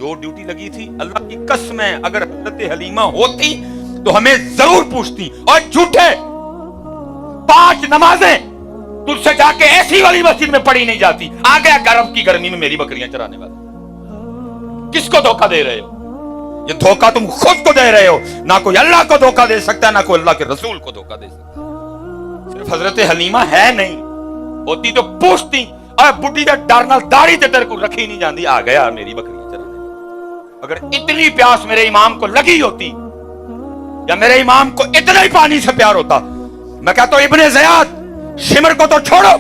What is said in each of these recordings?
جو ڈیوٹی لگی تھی اللہ کی قسم ہے اگر حضرت حلیمہ ہوتی تو ہمیں ضرور پوچھتی. اور جھوٹے 5 نمازیں تجھ سے جا کے ایسی والی مسجد میں پڑھی نہیں جاتی. آ گیا گرم کی گرمی میں میری بکریاں چرانے والا. کس کو دھوکہ دے رہے ہو؟ یہ دھوکہ تم خود کو دے رہے ہو. نہ کوئی اللہ کو دھوکہ دے سکتا ہے، نہ کوئی اللہ کے رسول کو دھوکہ دے سکتا ہے. صرف حضرت حلیمہ ہے نہیں، ہوتی تو پوچھتی. اور بڈھی کا ڈرنا داڑھی تے تیرے کو رکھی نہیں جاندی. آ گیا میری بکریاں چرانے والا. اگر اتنی پیاس میرے امام کو لگی ہوتی یا میرے امام کو اتنا ہی پانی سے پیار ہوتا، میں کہتا ہوں ابن زیاد شمر کو تو چھوڑو،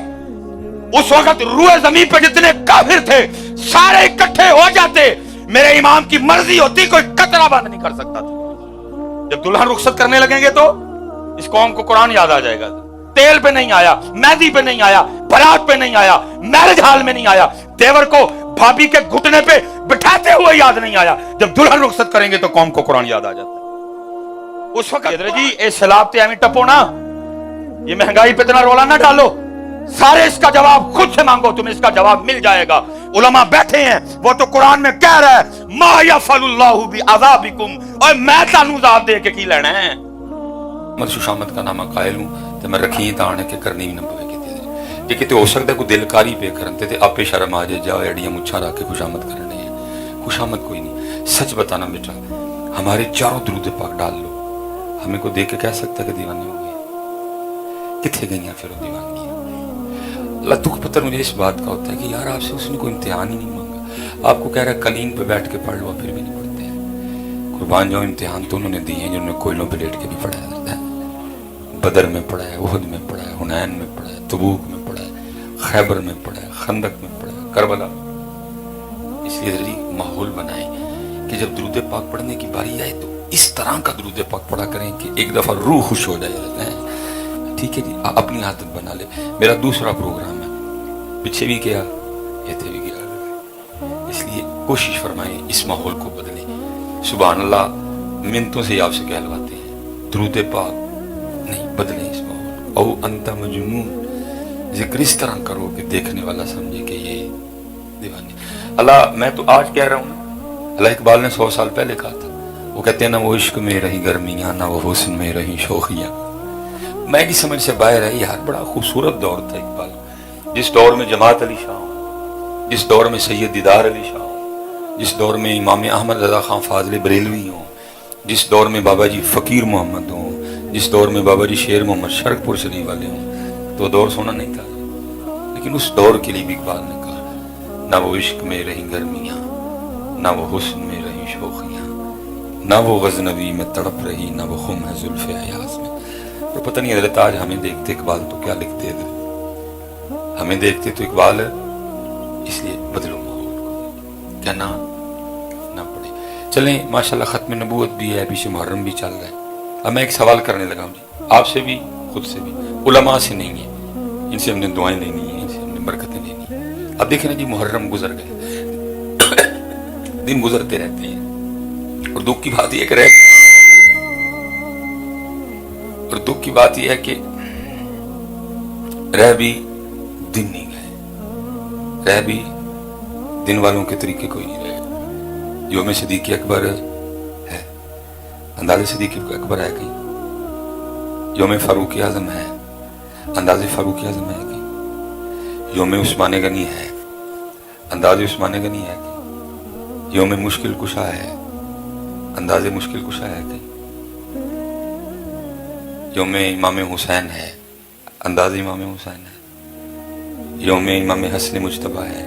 اس وقت روئے زمین پہ جتنے کافر تھے سارے اکٹھے ہو جاتے، میرے امام کی مرضی ہوتی کوئی قطرہ بند نہیں کر سکتا تھا. جب دلہن رخصت کرنے لگیں گے تو اس قوم کو قرآن یاد آ جائے گا. تیل پہ نہیں آیا، مہندی پہ نہیں آیا، بارات پہ نہیں آیا، میرج ہال میں نہیں آیا، دیور کو بھابھی کے گھٹنے پہ بٹھاتے ہوئے یاد نہیں آیا. جب دلہن رخصت کریں گے تو قوم کو قرآن یاد آ جاتا ہے. اس وقت جی اے سلاب تے ایویں ٹپو نا، یہ مہنگائی پہ اتنا رولا نہ ڈالو. سارے اس کا جواب خود سے مانگو، تمہیں اس کا جواب مل جائے گا. علماء بیٹھے ہیں، وہ تو قرآن میں کہہ رہا ہے ما یفعل اللہ بعذابکم، اور میں تانوں عذاب دے کے کی لینا ہے. میں خوشامد کا نامہ قائل ہوں تے میں رکھی تانے کے کرنی بھی نہ پوے کیتے یہ کتے ہو سکتا ہے کوئی دلکاری پہ کرنتے تے آپ شرم آ جائے جاؤ ایڈیاں مچھاں رکھ کے خوشامد کرنے ہیں. خوشامد کوئی نہیں. سچ بتانا بیٹا، ہمارے چاروں درود پاک ڈال لو، ہمیں کو دیکھ کے کہہ سکتا ہے کہ دیوانے ہو گئے. کتنے گئی ہیں پھر وہ دیوانگی؟ اللہ دکھ پتر مجھے اس بات کا ہوتا ہے کہ یار آپ سے اس نے کوئی امتحان ہی نہیں مانگا. آپ کو کہہ رہا ہے کلین پہ بیٹھ کے پڑھ لو، پھر بھی نہیں پڑھتے ہیں. قربان جاؤ، امتحان تو انہوں نے دیے ہیں جنہوں نے کوئلوں پہ لیٹ کے بھی پڑھایا کرتا ہے. بدر میں پڑھا ہے، احد میں پڑھا ہے، حنین میں پڑھا ہے، تبوک میں پڑھا ہے، خیبر میں پڑھا ہے، خندق میں پڑھا ہے، کربلا. اس لیے ذری ماحول بنائیں کہ جب درود پاک پڑھنے کی باری آئے تو اس طرح کا درود پاک پڑھا کریں کہ ایک دفعہ روح خوش ہو جائے. ٹھیک ہے جی، اپنی عادت بنا لے. میرا دوسرا پروگرام ہے، پیچھے بھی کیا یہ تھے بھی کیا. اس لیے کوشش فرمائیں اس ماحول کو بدلیں. سبحان اللہ، منتوں سے آپ سے کہلواتے ہیں درود پاک نہیں، بدلیں اس ماحول. او انت مجنون، ذکر اس طرح کرو کہ دیکھنے والا سمجھے کہ یہ دیوانی. اللہ میں تو آج کہہ رہا ہوں، اللہ اقبال نے 100 سال پہلے کہا تھا. وہ کہتے ہیں نہ وہ عشق میں رہی گرمیاں، نہ وہ حسن میں رہی شوخیاں. میں کی سمجھ سے باہر ہے. یار بڑا خوبصورت دور تھا اقبال، جس دور میں جماعت علی شاہ ہوں، جس دور میں سید دیدار علی شاہ ہوں، جس دور میں امام احمد رضا خان فاضل بریلوی ہوں، جس دور میں بابا جی فقیر محمد ہوں، جس دور میں بابا جی شیر محمد شرک پور شریف والے ہوں. تو دور سونا نہیں تھا، لیکن اس دور کے لیے بھی اقبال نے کہا نہ وہ عشق میں رہی گرمیاں، نہ وہ حسن میں رہی شوخیاں، نہ وہ غزنوی میں تڑپ رہی، نہ وہ خم ہے زلف ایاز میں. تو پتہ نہیں حضرت آج ہمیں دیکھتے اقبال تو کیا لکھتے ہیں، ہمیں دیکھتے تو اقبال ہے. اس لیے بدلو ماحول کو، کہنا نہ پڑے. چلیں ماشاءاللہ ختم نبوت بھی ہے، پیچھے محرم بھی چل رہا ہے. اب میں ایک سوال کرنے لگا ہوں جی، آپ سے بھی خود سے بھی. علماء سے نہیں ہے، ان سے ہم نے دعائیں لینی ہیں، ان سے ہم نے برکتیں لینی ہیں. اب دیکھیں نا جی، محرم گزر گئے، دن گزرتے رہتے ہیں، اور دکھ کی بات یہ کہ اور دکھ کی بات یہ ہے کہ رہ بھی دن نہیں گئے، رہ بھی دن والوں کے طریقے کوئی نہیں رہے. یوم صدیق اکبر ہے، انداز صدیق اکبر ہے کہ یوم فاروق اعظم ہے، انداز فاروق اعظم ہے کہ یوم عثمان غنی ہے، انداز عثمان غنی ہے کہ یوم مشکل کشا ہے، انداز مشکل کشا ہے کہ یوم امام حسین ہے، انداز امام حسین ہے، یوم امام حسن مجتبیٰ ہے،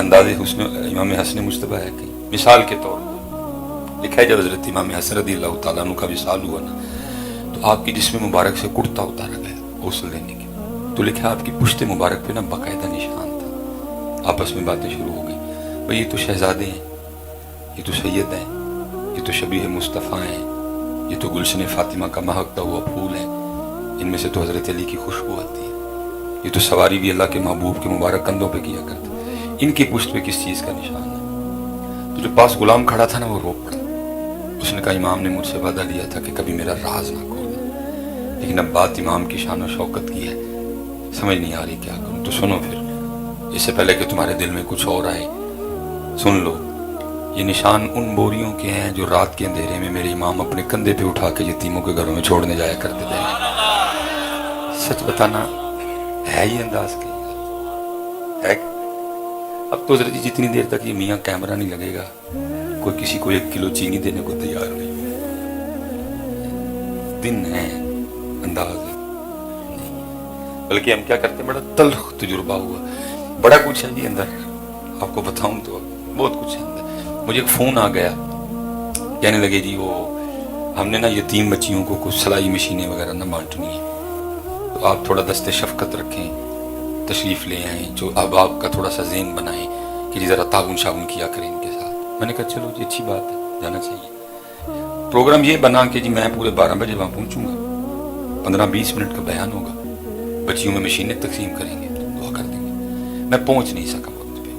انداز امام حسن مجتبیٰ ہے کہ مثال کے طور پر لکھا ہے جب حضرت امام حسن رضی اللہ تعالیٰ عنہ کا وصال ہوا نا تو آپ کی جسم مبارک سے کرتا اتارا گیا غسل لینے کے. تو لکھا آپ کی پشت مبارک پہ نا باقاعدہ نشان تھا. آپس میں باتیں شروع ہو گئی، بھئی یہ تو شہزادے ہیں، یہ تو سید ہیں، یہ تو شبیہ مصطفیٰ ہیں، یہ تو گلشن فاطمہ کا مہکتا ہوا پھول ہے، ان میں سے تو حضرت علی کی خوشبو آتی ہے، یہ تو سواری بھی اللہ کے محبوب کے مبارک کندھوں پہ کیا کرتا ہے، ان کی پشت پہ کس چیز کا نشان ہے؟ تو جو پاس غلام کھڑا تھا نا وہ رو پڑا. اس نے کہا امام نے مجھ سے وعدہ لیا تھا کہ کبھی میرا راز نہ کھولنا، لیکن اب بات امام کی شان و شوکت کی ہے، سمجھ نہیں آ رہی کیا کروں. تو سنو پھر، اس سے پہلے کہ تمہارے دل میں کچھ اور آئے سن لو. یہ نشان ان بوریوں کے ہیں جو رات کے اندھیرے میں میرے امام اپنے کندھے پہ اٹھا کے یتیموں کے گھروں میں چھوڑنے جایا کرتے تھے. سچ بتانا ہے یہ انداز کی ہے. اب تو حضرت جی جتنی دیر تک یہ میاں کیمرہ نہیں لگے گا کوئی کسی کو 1 کلو چینی دینے کو تیار نہیں. دن ہے انداز ہے. بلکہ ہم کیا کرتے ہیں, بڑا تلخ تجربہ ہوا, بڑا کچھ ہے جی اندر, آپ کو بتاؤں تو بہت کچھ ہے اندر. مجھے ایک فون آ گیا, کہنے لگے جی وہ ہم نے نا یتیم بچیوں کو کچھ سلائی مشینیں وغیرہ نہ بانٹنی ہیں, تو آپ تھوڑا دست شفقت رکھیں, تشریف لے آئیں, جو اب آپ کا تھوڑا سا ذہن بنائیں کہ جی ذرا تعاون شاون کیا کریں ان کے ساتھ. میں نے کہا چلو جی اچھی بات ہے, جانا چاہیے. پروگرام یہ بنا کہ جی میں پورے 12 بجے وہاں پہنچوں گا, 15-20 منٹ کا بیان ہوگا, بچیوں میں مشینیں تقسیم کریں گے, دعا کر دیں گے. میں پہنچ نہیں سکا وقت پہ,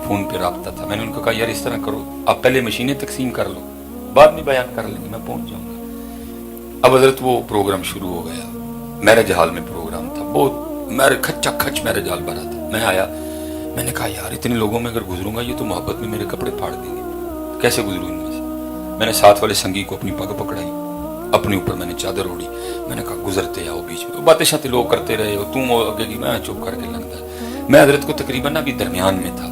فون پہ رابطہ تھا. میں نے ان کو کہا یار اس طرح کرو, آپ پہلے مشینیں تقسیم کر لو, بعد میں بیان کر لیں گے, میں پہنچ جاؤں گا. اب حضرت وہ پروگرام شروع ہو گیا, میرج ہال میں پروگرام تھا, بہت کھچا کھچ میرج ہال بھرا تھا. میں آیا, میں نے کہا یار اتنے لوگوں میں اگر گزروں گا یہ تو محبت میں میرے کپڑے پھاڑ دیں گے, کیسے گزروں ان میں سے. میں نے ساتھ والے سنگی کو اپنی پگ پکڑائی, اپنے اوپر میں نے چادر اوڑی. میں نے کہا گزرتے آؤ بیچ میں, باتیں شاتیں لوگ کرتے رہے, اور تم آگے کی, میں چپ کر کے لگتا. میں حضرت کو تقریباً ابھی درمیان میں تھا,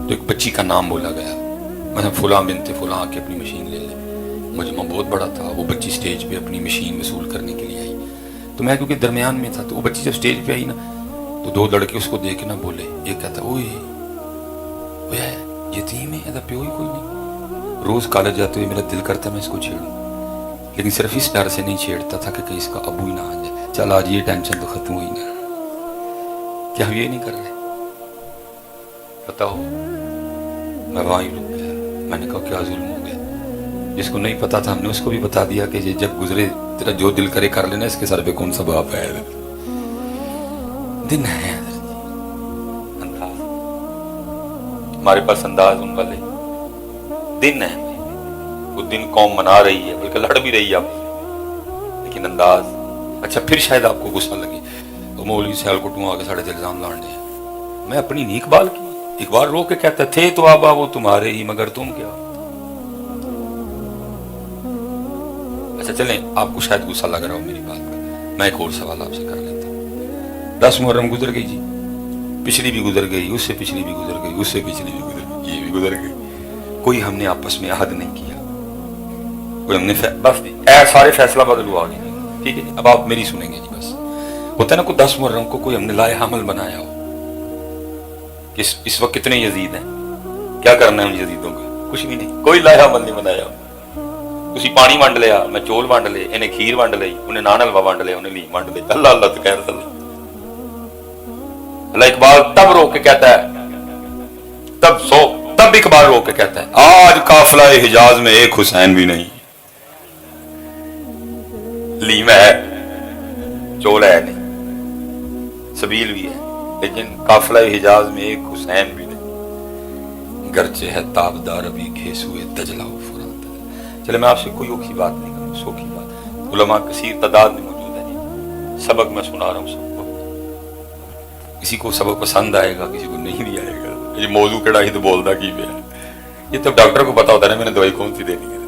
تو ایک بچی کا نام بولا گیا, میں فلاں بنت فلاں آ کے اپنی مشین لے لے. مجمع بہت بڑا تھا, وہ بچی سٹیج پہ اپنی مشین وصول کرنے کے لیے آئی, تو میں کیونکہ درمیان میں تھا, تو وہ بچی جب سٹیج پہ آئی نا, تو 2 لڑکے اس کو دیکھ کے نہ بولے. ایک کہتا اوئے یتیم ہے, ایسا پیو ہی کوئی نہیں. روز کالج جاتے ہوئے میرا دل کرتا ہے میں اس کو چھیڑوں, لیکن صرف اس ڈر سے نہیں چھیڑتا تھا کہ کہیں اس کا ابو ہی نہ آ جائے. چل آج یہ ٹینشن تو ختم ہوئی نا, کیا ہم یہ نہیں کر رہے؟ بتاؤ. میں وہاں ہی رک گیا. میں نے کہا کیا ظلم ہو گیا, جس کو نہیں پتا تھا ہم نے اس کو بھی بتا دیا کہ یہ جب گزرے تیرا جو دل کرے کر لینا, اس کے سر پہ کون سا باپ ہے. دن ہے انداز, ہمارے پاس انداز ان والے دن ہے. وہ دن قوم منا رہی ہے, بلکہ لڑ بھی رہی ہے اب, لیکن انداز. اچھا پھر شاید آپ کو غصہ لگے, تو مولوی سیال کوٹوں آ کے ساڑھے الزام لانڈے ہیں. میں اپنی نہیں اقبال کی, اقبال رو کے کہتا تھے تو آبا وہ تمہارے ہی, مگر تم کیا. اچھا چلیں, آپ کو شاید غصہ لگ رہا ہو میری بات کا, میں ایک اور سوال آپ سے کر لیتا ہوں. 10 محرم گزر گئی جی, پچھلی بھی گزر گئی, اس سے پچھلی بھی گزر گئی, اس سے پچھلی بھی گزر گئی, یہ بھی گزر گئی. کوئی ہم نے آپس میں عہد نہیں کیا, کوئی ہم نے بس سارے فیصلہ بدل ہوا گیا. ٹھیک ہے جی, اب آپ میری سنیں گے جی. بس ہوتا ہے نا کوئی 10 محرم کو کوئی ہم نے لائے حمل بنایا ہو کہ اس وقت کتنے یزید ہیں, کیا کرنا ہے ان یزیدوں کا, کچھ بھی نہیں, کوئی لائے حمل نہیں بنایا. تسی پانی ونڈ لیا, میں چول ونڈ لے, انہیں کھیر ونڈ لئی, انہیں نان حلوہ ونڈ لیا, انہیں لیم ونڈ لئی. اللہ اللہ تو خیر اللہ. اللہ اقبال تب رو کے کہتا ہے, تب اقبال رو کے کہتا ہے آج قافلہ حجاز میں ایک حسین بھی نہیں. لیم ہے, چول ہے نہیں, سبیل بھی ہے, لیکن قافلہ حجاز میں ایک حسین بھی نہیں. گرچہ ہے تابدار ابھی گھیسوئے دجلہ و فرات. چلے میں آپ سے کوئی اوکھی بات نہیں کروں, سوکھی بات. علماء کثیر تعداد میں موجود ہے, سبق میں سنا رہا ہوں سب کو. کسی کو سبق پسند آئے گا, کسی کو نہیں بھی آئے گا. یہ موضوع کیڑا ہی تو بولتا کی پہ ہے, یہ تو ڈاکٹر کو پتا ہوتا ہے نا میں نے دوائی کون سی دینی ہے.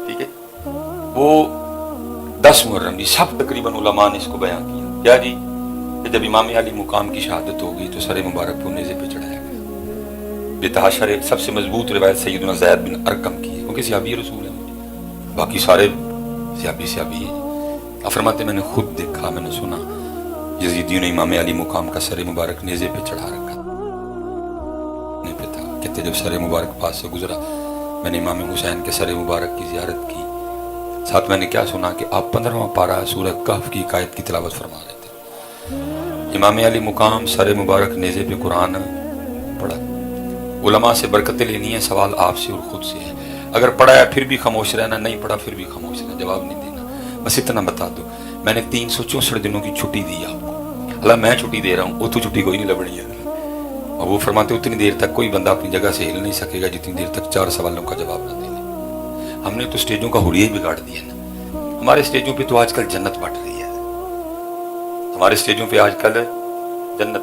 ٹھیک ہے, وہ 10 محرم جی سب تقریباً علماء نے اس کو بیان کیا. کیا جی, کہ جب امام علی مقام کی شہادت ہو گئی تو سر مبارک کو نیزے پہ چڑھایا گیا. بتحاشر سب سے مضبوط روایت سیدنا زید بن ارقم کی ہے, کیونکہ صحابی رسول ہے, باقی سارے صحابی ہیں. فرماتے میں نے خود دیکھا, میں نے سنا, یزیدیوں نے امام علی مقام کا سر مبارک نیزے پہ چڑھا رکھا تھا. کہتے جب سر مبارک پاس سے گزرا, میں نے امام حسین کے سر مبارک کی زیارت کی. ساتھ میں نے کیا سنا کہ آپ 15واں پارہ سورہ کہف کی آیت کی تلاوت فرما رہے تھے. امام علی مقام سر مبارک نیزے پہ قرآن پڑھا. علماء سے برکتیں لینی ہے, سوال آپ سے اور خود سے ہے. اگر پڑھا ہے پھر بھی خاموش رہنا, نہیں پڑھا پھر بھی خاموش رہنا, جواب نہیں دینا. بس اتنا بتا دو, میں نے 364 دنوں کی چھٹی دی آپ کو. اللہ میں چھٹی دے رہا ہوں, وہ تو چھٹی کوئی نہیں لبنی ہے. اور وہ فرماتے اتنی دیر تک کوئی بندہ اپنی جگہ سے ہل نہیں سکے گا جتنی دیر تک 4 سوالوں کا جواب نہ دے لے. ہم نے تو سٹیجوں کا حلیہ ہی بگاڑ دیا نا. ہمارے سٹیجوں پہ تو آج کل جنت بٹ رہی ہے, ہمارے سٹیجوں پہ آج کل جنت